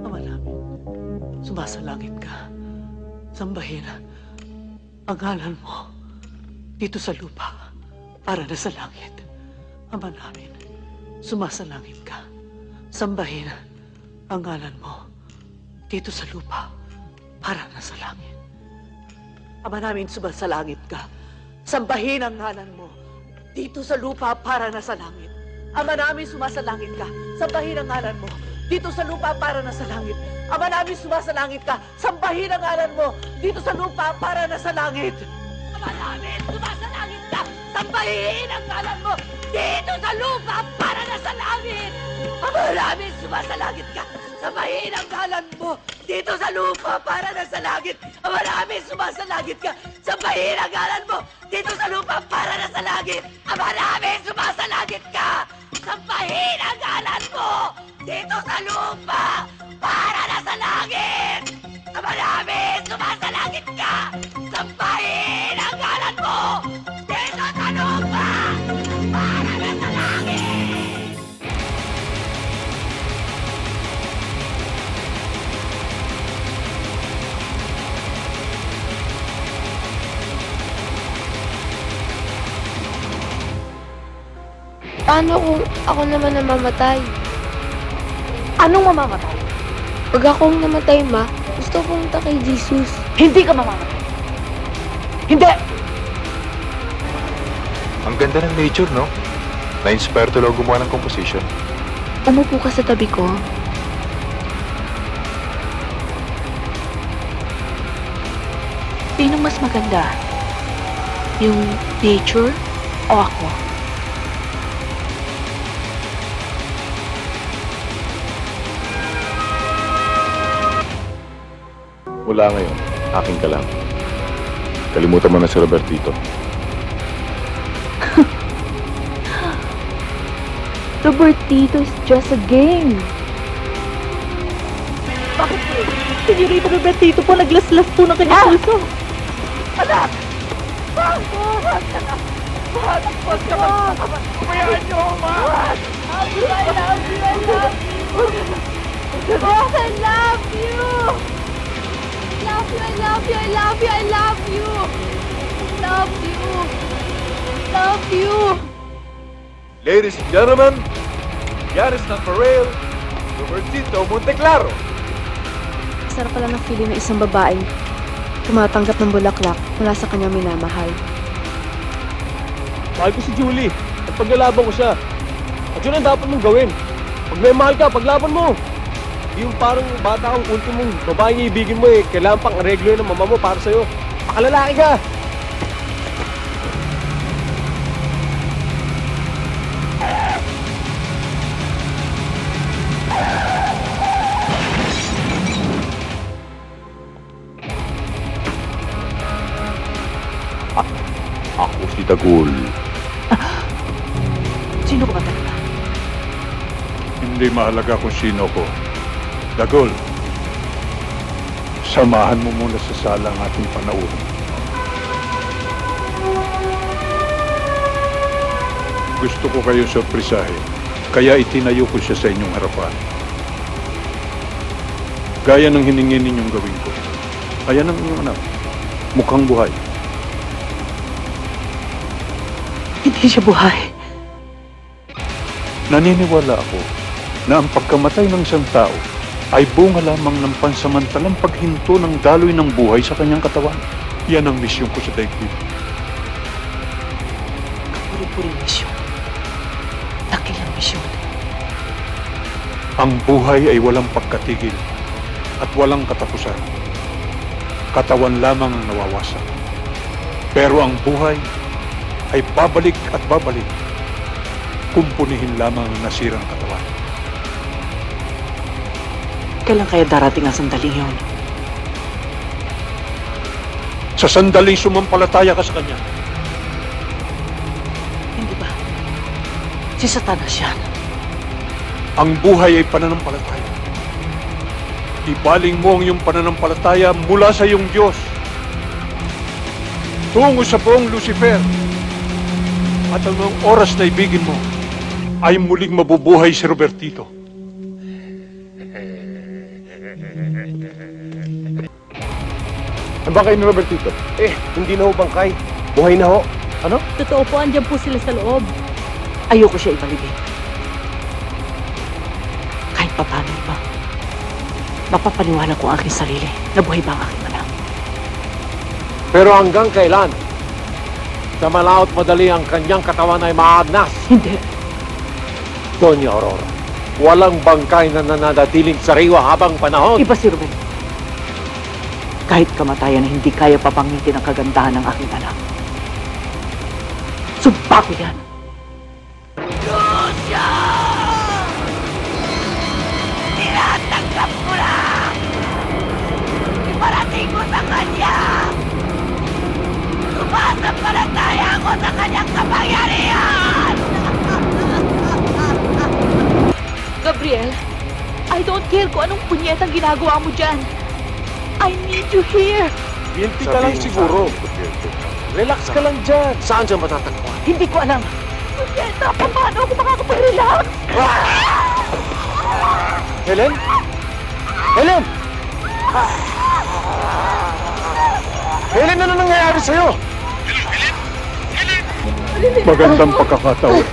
Ama namin, sumasalangit ka. Sambahin ang ngalan mo dito sa lupa para na sa langit. Ama namin, sumasalangit ka. Sambahin ang ngalan mo dito sa lupa para na sa langit. Ama namin, sumasalangit ka. Sambahin ang ngalan mo dito sa lupa para na sa langit. Ama namin, sumasalangit ka. Sambahin ang ngalan mo dito sa lupa para na sa langit. Ama namin, sumasalangit ka. Sambahin ang ngalan mo dito sa lupa para na sa langit. Ama namin, sumasalangit ka. Sambahin ang ngalan mo dito sa lupa para na sa langit. Ama namin, sumasalangit ka. Sambahin ang ngalan mo dito sa lupa para na sa langit. Ama namin, sumasalangit ka. Sambahin ang ngalan mo dito sa lupa para na sa langit. Ama namin, sumasalangit ka. Sambahin ang ngalan mo dito sa lupa para na sa langit. Ama namin, sumasalangit ka. Sambahin ang ngalan mo dito sa lupa para na sa langit. Paano kung ako naman namamatay? Anong mamamatay? Pag akong namatay, Ma, gusto pumunta kay Jesus. Hindi ka mamamatay. Hindi! Ang ganda ng nature, no? Na-inspire tuloy gumawa ng composition. Umupo ka sa tabi ko. Sinong mas maganda? Yung nature o ako? Mula ngayon, aking ka lang. Kalimutan mo na si Robertito. Robertito is just a game. Bakit po? Senyorita Robertito po, naglaslas po ng kanyang puso. Anak! Mahal! Anak! Mahal! Huwag ka mag... Umayaan niyo, mahal! I love you! I love you! I love you! Oh, I love you! I love you! I love you! I love you! I love you! I love you! I love you! Ladies and gentlemen, Yaris ng Parel, Robertito Monteclaro. Sarap pala ng feeling ng isang babaeng tumatanggap ng bulaklak mula sa kanyang minamahal. Mahal ko si Julie at paglalaban ko siya. At yun ang dapat mong gawin. Pag may mahal ka, paglaban mo. Yung parang bata kang ultimong babaeng ibigin mo kailangan pang areglo yun ng mama mo para sa'yo. Pakalalaki ka! Ako si Dagul. Sino ka ba talaga? Hindi mahalaga kung sino ko. Dagul, samahan mo muna sa sala ang ating panauhin. Gusto ko kayong sorpresahin, kaya itinayo ko siya sa inyong harapan. Gaya ng hiningi ninyong gawin ko. Ayan ang inyong anak. Mukhang buhay. Hindi siya buhay. Naniniwala ako na ang pagkamatay ng isang tao ay bunga lamang ng pansamantalang paghinto ng daloy ng buhay sa kanyang katawan. Yan ang misyon ko sa daigdig. Kapuri-puring misyon. Dakilang misyon. Ang buhay ay walang pagkatigil at walang katapusan. Katawan lamang ang nawawasak. Pero ang buhay ay babalik at babalik. Kumpunihin lamang ang nasirang katawan. Kailan kaya darating ang sandaling yun? Sa sandaling sumampalataya ka sa kanya. Hindi ba? Si Satanas yan. Ang buhay ay pananampalataya. Ibaling mo ang iyong pananampalataya mula sa iyong Diyos. Tungo sa buong Lucifer. At ang mga oras na ibigin mo ay muling mabubuhay si Robertito. Ang bangkay ni Robertito. Hindi na ho bangkay. Buhay na ho. Ano? Totoo po, andyan po sila sa loob. Ayoko siya ibaligin. Kahit pa paano ba, mapapaniwala ko ang aking sarili na buhay ba ang aking anak. Pero hanggang kailan? Sa malaot madali ang kanyang katawan ay maagnas. Hindi. Doña Aurora, walang bangkay na nananatiling sariwa habang panahon. Iba si Ruben. Kahit kamatayan na hindi kaya papangitin ang kagandahan ng aking anak. Sumpa ko yan. Tinatanggap ko lang! Iparating ko sa kanya! Sumasampalataya ako sa kanyang kapangyarihan! Gabriel, I don't care kung anong punyetang ginagawa mo dyan. I need you here. Guilty ka lang siguro. Relax ka lang dyan. Saan dyan matatagpuan? Hindi ko alam. Punyeta, paano ako makakapag-relax? Helen? Helen! Helen, ano nangyayari sa'yo? Magandang pagkakataon.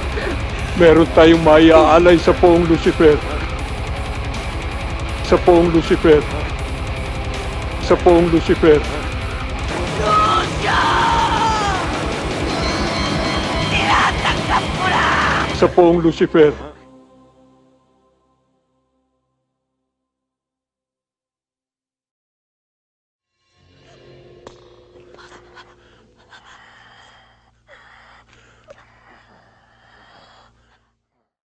Meron tayong maiaalay sa poong Lucifer. Sa poong Lucifer. Sa poong Lucifer. Tinatanggap ko lang! Sa poong Lucifer.